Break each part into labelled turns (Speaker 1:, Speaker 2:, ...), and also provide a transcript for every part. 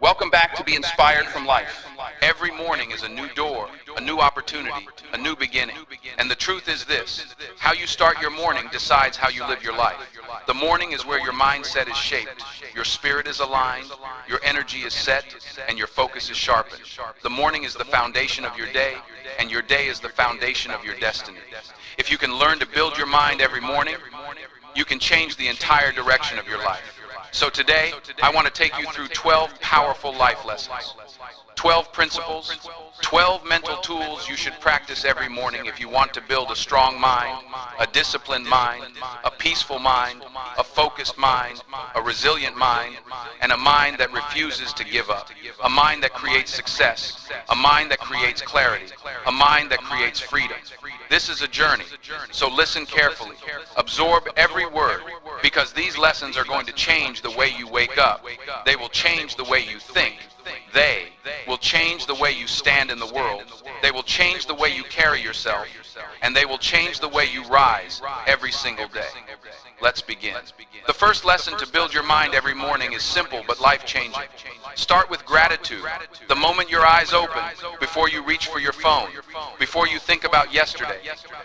Speaker 1: Welcome back to Be Inspired from Life. Every morning is a new door, a new opportunity, a new beginning. And the truth is this: how you start your morning decides how you live your life. The morning is where your mindset is shaped, your spirit is aligned, your energy is set, and your focus is sharpened. The morning is the foundation of your day, and your day is the foundation of your destiny. If you can learn to build your mind every morning, you can change the entire direction of your life. So today, I want to take you through 12 powerful life lessons, 12 principles, 12 mental tools you should practice every morning if you want to build a strong mind, a disciplined mind, a peaceful mind, a focused mind, a resilient mind, and a mind that refuses to give up, a mind that creates success, a mind that creates clarity, a mind that creates freedom. This is a journey, so listen carefully, absorb every word, because these lessons are going to change the way you wake up. They will change the way you think. They will change the way you stand in the world. They will change the way you carry yourself, and they will change the way you rise every single day. Let's begin. The first lesson to build your mind every morning is simple but life-changing. Start with gratitude. The moment your eyes open, before you reach for your phone, before you think about yesterday,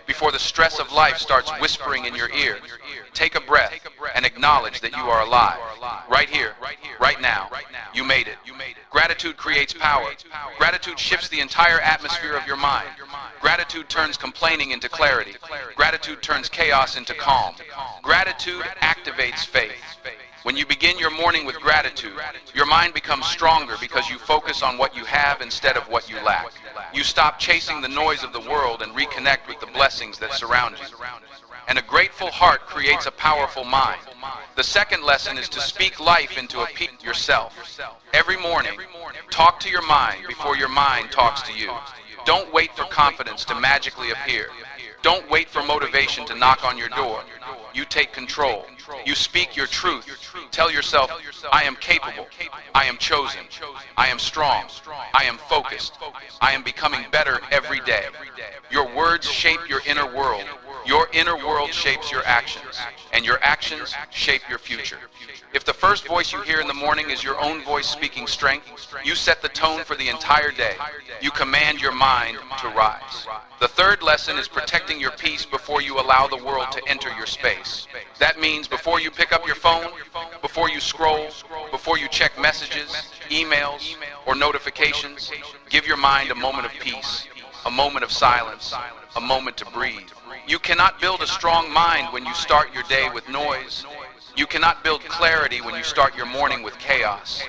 Speaker 1: before the stress of life starts whispering in your ear, take a breath and acknowledge that you are alive. Right here, right now. You made it. Gratitude creates power. Gratitude shifts the entire atmosphere of your mind. Gratitude turns complaining into clarity. Gratitude turns chaos into calm. Gratitude activates faith. When you begin your morning with gratitude, your mind becomes stronger because you focus on what you have instead of what you lack. You stop chasing the noise of the world and reconnect with the blessings that surround you. And a grateful heart creates a powerful mind. The second lesson is to speak life into a peak yourself. Every morning, talk to your mind before your mind talks to you. Don't wait for confidence to magically appear. Don't wait for motivation to knock on your door. You take control. You speak your truth. Tell yourself, I am capable. I am chosen. I am strong. I am focused. I am becoming better every day. Your words shape your inner world. Your inner world shapes your actions, and your actions shape your future. If the first voice you hear in the morning is your own voice speaking strength, you set the tone for the entire day. You command your mind to rise. The third lesson is protecting your peace before you allow the world to enter your space. That means before you pick up your phone, before you scroll, before you check messages, emails, or notifications, give your mind a moment of peace, a moment of silence, a moment to breathe. You cannot build a strong mind when you start your day with noise. You cannot build clarity when you start your morning with chaos.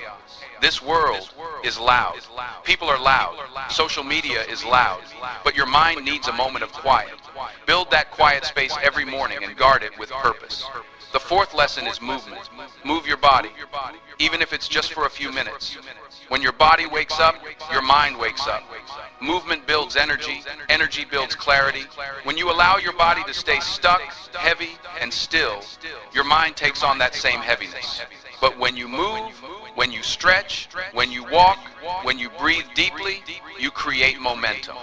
Speaker 1: This world is loud. People are loud. Social media is loud. But your mind needs a moment of quiet. Build that quiet space every morning and guard it with purpose. The fourth lesson is movement. Move your body, even if it's just for a few minutes. When your body wakes up, your mind wakes up. Movement builds energy. Energy builds clarity. When you allow your body to stay stuck, heavy, and still, your mind takes on that same heaviness. But when you move, when you stretch, when you walk, when you breathe deeply, you create momentum.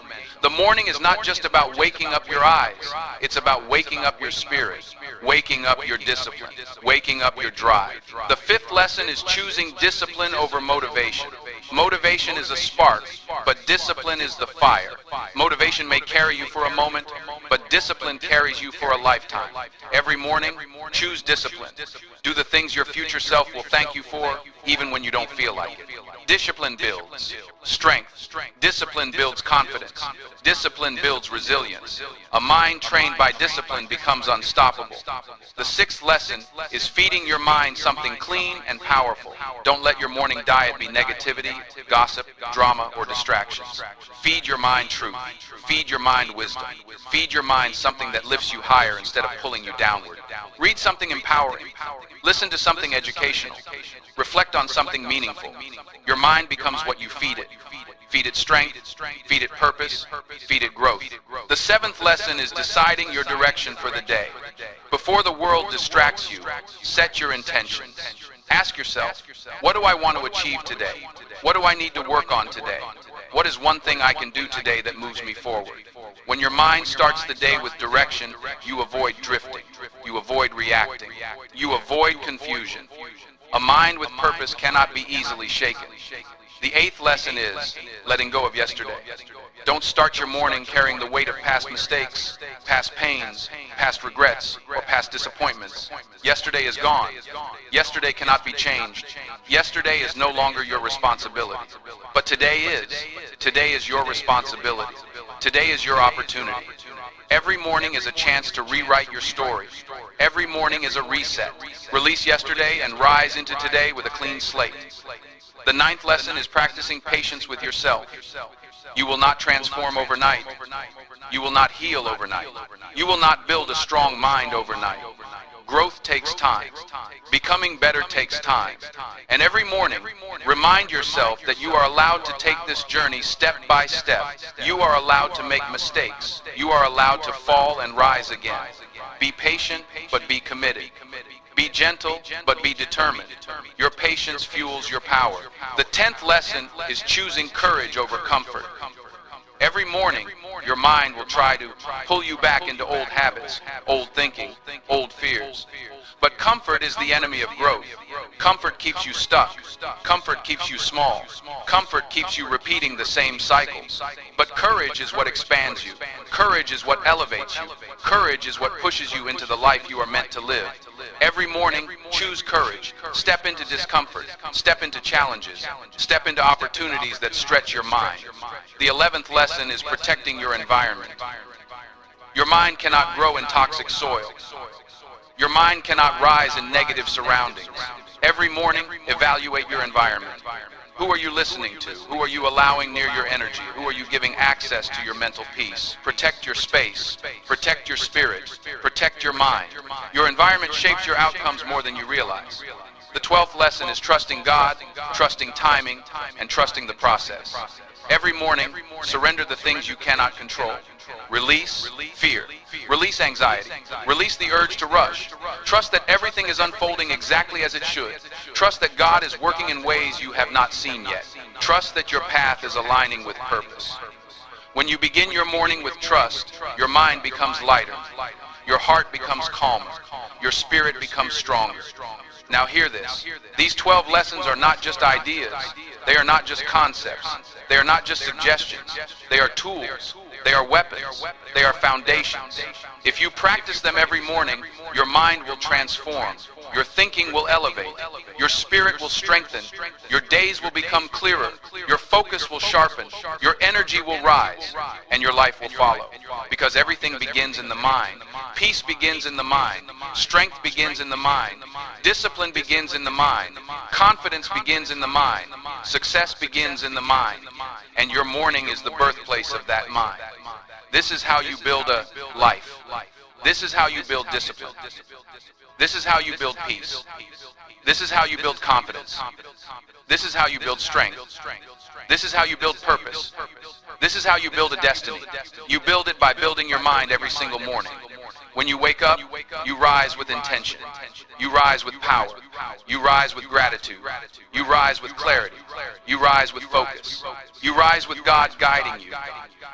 Speaker 1: The morning is not just about waking up your eyes. It's about waking up your spirit, waking up your discipline, waking up your drive. The fifth lesson is choosing discipline over motivation. Motivation is a spark, but discipline is the fire. Motivation may carry you for a moment, but discipline carries you for a lifetime. Every morning, choose discipline. Do the things your future self will thank you for, even when you don't feel like it. Discipline builds strength. Discipline builds confidence. Discipline builds resilience. A mind trained by discipline becomes unstoppable. The sixth lesson is feeding your mind something clean and powerful. Don't let your morning diet be negativity, gossip, drama, or distractions. Feed your mind truth. Feed your mind wisdom. Feed your mind something that lifts you higher instead of pulling you downward. Read something empowering. Listen to something educational. Reflect on something meaningful. Your mind becomes what you feed it. Feed it strength, feed it purpose, feed it growth. The seventh lesson is deciding your direction for the day. Before the world distracts you, set your intentions. Ask yourself, what do I want to achieve today? What do I need to work on today? What is one thing I can do today that moves me forward? When your mind starts the day with direction, you avoid drifting. You avoid reacting. You avoid confusion. A mind with purpose cannot be easily shaken. The eighth lesson is letting go of yesterday. Don't start your morning carrying the weight of past mistakes, past pains, past regrets, or past disappointments. Yesterday is gone. Yesterday cannot be changed. Yesterday is no longer your responsibility. But today is. Today is your responsibility. Today is your opportunity. Every morning is a chance to rewrite your story. Every morning is a reset. Release yesterday and rise into today with a clean slate. The ninth lesson is practicing patience with yourself. You will not transform overnight. You will not heal overnight. You will not build a strong mind overnight. Growth takes time. Becoming better takes time. And every morning, remind yourself that you are allowed to take this journey step by step. You are allowed to make mistakes. You are allowed to fall and rise again. Be patient, but be committed. Be gentle, but be determined. Your patience fuels your power. The 10th lesson is choosing courage over comfort. Every morning, your mind will try to pull you back into old habits, old thinking, old fears. But comfort is the enemy of growth. Comfort keeps you stuck. Comfort keeps you small. Comfort keeps you repeating the same cycles. But courage is what expands you. Courage is what elevates you. Courage is what pushes you into the life you are meant to live. Every morning, choose courage. Step into discomfort. Step into challenges. Step into opportunities that stretch your mind. The 11th lesson is protecting your environment. Your mind cannot grow in toxic soil. Your mind cannot rise in negative surroundings. Every morning, evaluate your environment. Who are you listening to? Who are you allowing near your energy? Who are you giving access to your mental peace? Protect your space. Protect your spirit. Protect your mind. Your environment shapes your outcomes more than you realize. The 12th lesson is trusting God, trusting timing, and trusting the process. Every morning, surrender the things you cannot control. Release fear. Release anxiety. Release the urge to rush. Trust that everything is unfolding exactly as it should. Trust that God is working in ways you have not seen yet. Trust that your path is aligning with purpose. When you begin your morning with trust, your mind becomes lighter. Your heart becomes calmer. Your spirit becomes stronger. Now hear this. These 12 lessons are not just ideas. They are not just concepts. They are not just suggestions. They are tools. They are weapons. They are foundations. If you practice them every morning, your mind will transform. Your thinking will elevate. Your spirit will strengthen. Your days will become clearer. Your focus will sharpen. Your energy will rise. And your life will follow. Because everything begins in the mind. Peace begins in the mind. Strength begins in the mind. Discipline begins in the mind. Confidence begins in the mind. Success begins in the mind. And your morning is the birthplace of that mind. This is how you build a life. This is how you build discipline. This is how you build peace. This is how you build confidence. This is how you build strength. This is how you build purpose. This is how you build a destiny. You build it by building your mind every single morning. When you wake up, you rise with intention. You rise with power. You rise with gratitude. You rise with clarity. You rise with focus. You rise with God guiding you.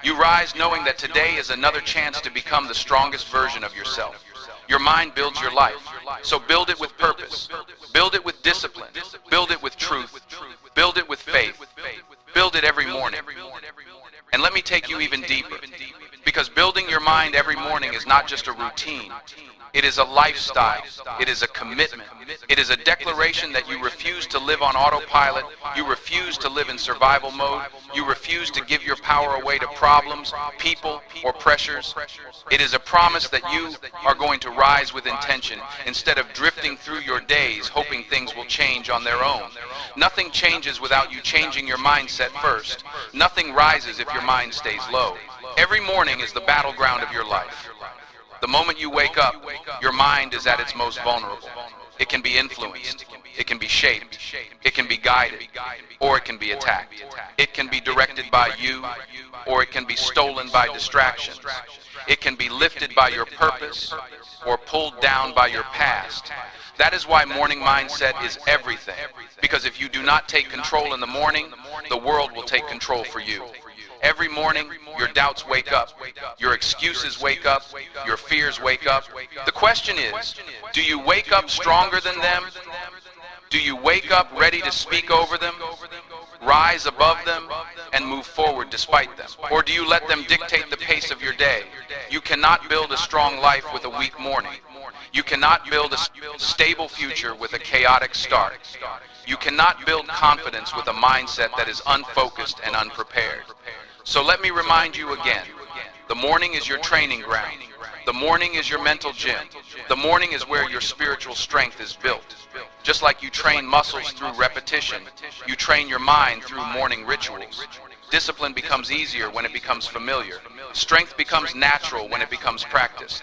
Speaker 1: You rise knowing that today is another chance to become the strongest version of yourself. Your mind builds your life, so build it with purpose. Build it with discipline. Build it with truth. Build it with faith. Build it every morning. And let me take you even deeper, because building your mind every morning is not just a routine. It is a lifestyle. It is a commitment. It is a declaration that you refuse to live on autopilot. You refuse to live in survival mode. You refuse to give your power away to problems, people, or pressures. It is a promise that you are going to rise with intention instead of drifting through your days hoping things will change on their own. Nothing changes without you changing your mindset first. Nothing rises if your mind stays low. Every morning is the battleground of your life. The moment you wake up, your mind is at its most vulnerable. It can be influenced. It can be shaped. It can be guided. Or it can be attacked. It can be directed by you, or it can be stolen by distractions. It can be lifted by your purpose, or pulled down by your past. That is why morning mindset is everything. Because if you do not take control in the morning, the world will take control for you. Every morning, your doubts wake up, your excuses wake up, your fears wake up. The question is, do you wake up stronger than them, Do you wake up ready to speak over them, rise above them, and move forward despite them? Or do you let them dictate the pace of your day? You cannot build a strong life with a weak morning. You cannot build a stable future with a chaotic start. You cannot build confidence with a mindset that is unfocused and unprepared. So let me remind you again, the morning is your training ground. The morning is your mental gym. The morning is where your spiritual strength is built. Just like you train muscles through repetition, you train your mind through morning rituals. Discipline becomes easier when it becomes familiar. Strength becomes natural when it becomes practiced.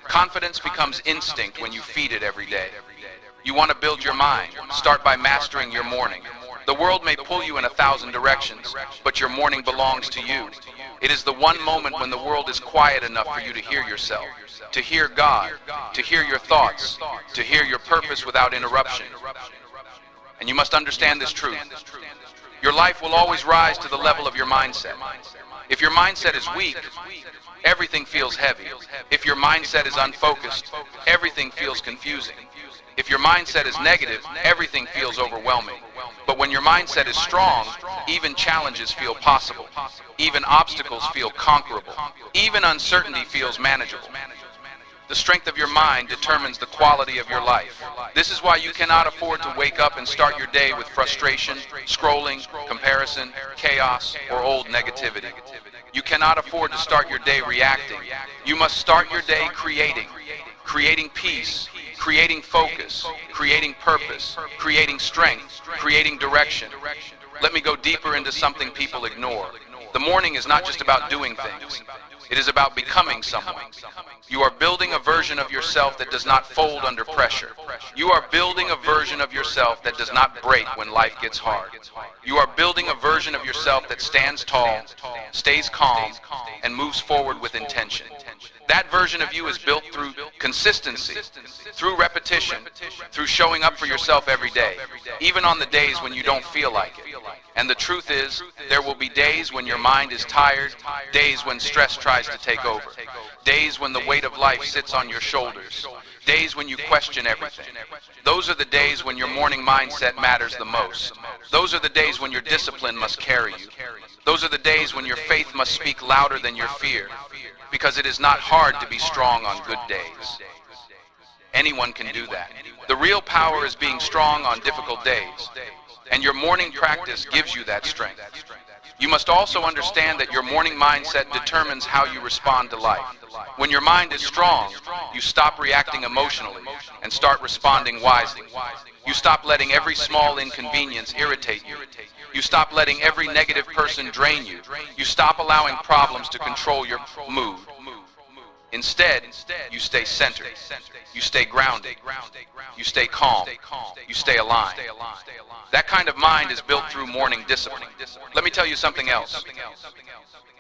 Speaker 1: Confidence becomes instinct when you feed it every day. You want to build your mind? Start by mastering your morning. The world may pull you in 1,000 directions, but your morning belongs to you. It is the one moment when the world is quiet enough for you to hear yourself, to hear God, to hear your thoughts, to hear your purpose without interruption. And you must understand this truth. Your life will always rise to the level of your mindset. If your mindset is weak, everything feels heavy. If your mindset is unfocused, everything feels confusing. If your mindset is negative, everything feels overwhelming. But when your mindset is strong, even challenges feel possible. Even obstacles feel conquerable. Even uncertainty feels manageable. The strength of your mind determines the quality of your life. This is why you cannot afford to wake up and start your day with frustration, scrolling, comparison, chaos, or old negativity. You cannot afford to start your day reacting. You must start your day creating peace, creating focus, creating purpose, creating strength, creating direction. Let me go deeper into something people ignore. The morning is not just about doing things. It is about becoming someone. You are building a version of yourself that does not fold under pressure. You are building a version of yourself that does not break when life gets hard. You are building a version of yourself that stands tall, stays calm, and moves forward with intention. That version of you is built through consistency, through repetition, through showing up for yourself every day, even on the days when you don't feel like it. And the truth is, there will be days when your mind is tired, days when stress tries to take over, days when the weight of life sits on your shoulders, days when you question everything. Those are the days when your morning mindset matters the most. Those are the days when your discipline must carry you. Those are the days when your faith must speak louder than your fear, because it is not hard to be strong on good days. Anyone can do that. The real power is being strong on difficult days, and your morning practice gives you that strength. You must also understand that your morning mindset determines how you respond to life. When your mind is strong, you stop reacting emotionally and start responding wisely. You stop letting every small inconvenience irritate you. You stop letting every negative person drain you. You stop allowing problems to control your mood. Instead, you stay centered. You stay grounded. You stay calm. You stay aligned. That kind of mind is built through morning discipline. Let me tell you something else.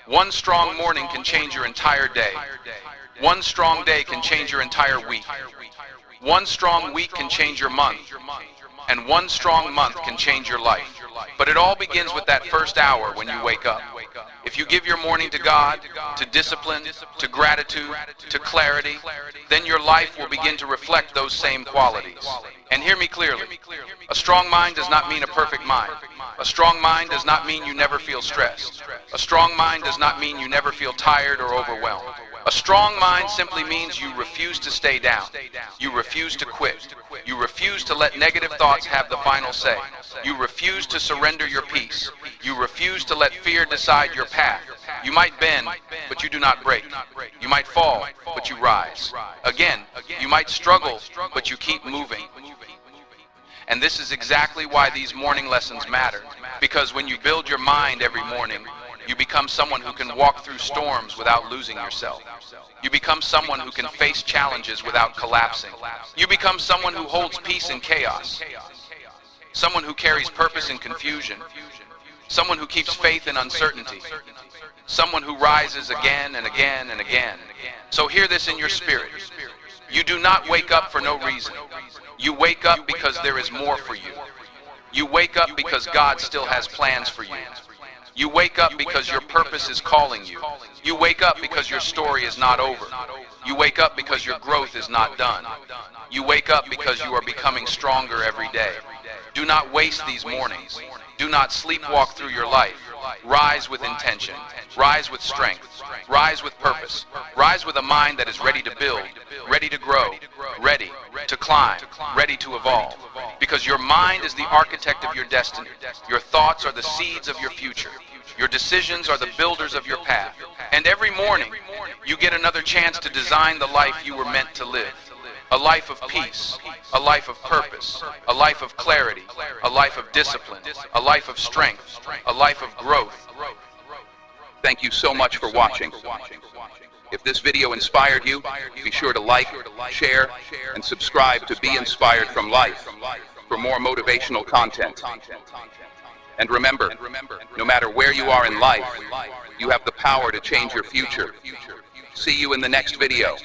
Speaker 1: One strong morning can change your entire day. One strong day can change your entire week. One strong week can change your month. And one strong month can change your life. But it all begins with that first hour when you wake up. If you give your morning to God, to discipline, to gratitude, to clarity, then your life will begin to reflect those same qualities. And hear me clearly. A strong mind does not mean a perfect mind. A strong mind does not mean you never feel stressed. A strong mind does not mean you never feel tired or overwhelmed. A strong mind simply means you refuse to stay down. You refuse to quit. You refuse to let negative thoughts have the final say. You refuse to surrender your peace. You refuse to let fear decide your path. You might bend, but you do not break. You might fall, but you rise. Again, you might struggle, but you keep moving. And this is exactly why these morning lessons matter. Because when you build your mind every morning, you become someone who can walk through storms without losing yourself. You become someone who can face challenges without collapsing. You become someone who holds peace in chaos. Someone who carries purpose in confusion. Someone who keeps faith in uncertainty. Someone who rises again and again and again. So hear this in your spirit. You do not wake up for no reason. You wake up because there is more for you. You wake up because God still has plans for you. You wake up because your purpose is calling you. You wake up because your story is not over. You wake up because your growth is not done. You wake up because you are becoming stronger every day. not waste these mornings. Do not sleepwalk through your life. Rise with intention. Rise with strength. Rise with purpose. Rise with a mind that is ready to build, ready to grow, ready to climb, ready to evolve. Because your mind is the architect of your destiny. Your thoughts are the seeds of your future. Your decisions are the builders of your path. And every morning, you get another chance to design the life you were meant to live. A life of peace, a life of purpose, a life of clarity, a life of discipline, a life of strength, a life of growth.
Speaker 2: Thank you so much for watching. If this video inspired you, be sure to like, share, and subscribe to Be Inspired from Life for more motivational content. And remember, no matter where you are in life, you have the power to change your future. See you in the next video.